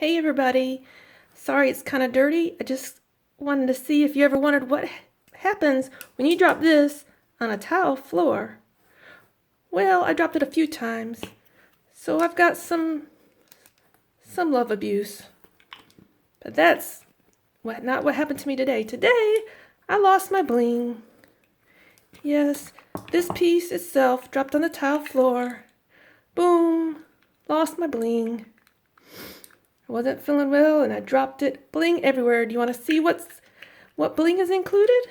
Hey everybody, sorry it's kind of dirty. I just wanted to see if you ever wondered what happens when you drop this on a tile floor. Well, I dropped it a few times, so I've got some love abuse. But that's not what happened to me today. Today, I lost my bling. Yes, this piece itself dropped on the tile floor. Boom, lost my bling. I wasn't feeling well and I dropped it. Bling everywhere. Do you want to see what bling is included?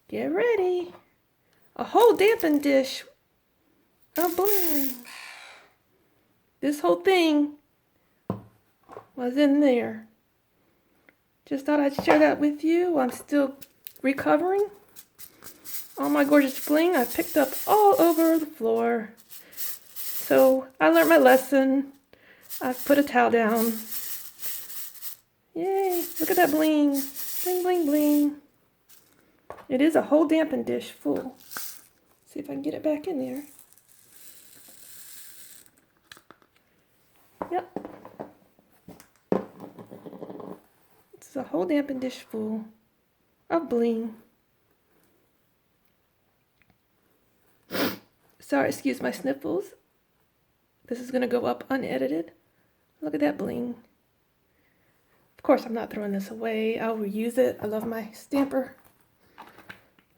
Get ready. A whole dampen dish of bling. This whole thing was in there. Just thought I'd share that with you. I'm still recovering. All my gorgeous bling I picked up all over the floor. So I learned my lesson. I've put a towel down. Yay, look at that bling. Bling, bling, bling. It is a whole dampen dish full. See if I can get it back in there. Yep. It's a whole dampen dish full of bling. Sorry, excuse my sniffles. This is going to go up unedited. Look at that bling. Of course, I'm not throwing this away. I'll reuse it. I love my stamper.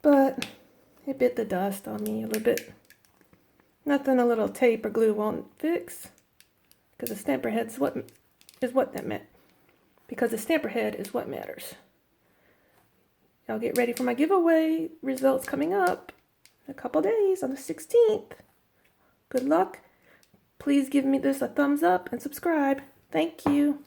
But it bit the dust on me a little bit. Nothing a little tape or glue won't fix. Because the stamper head is what that meant. Because the stamper head is what matters. Y'all get ready for my giveaway results coming up in a couple days on the 16th. Good luck. Please give me this a thumbs up and subscribe. Thank you.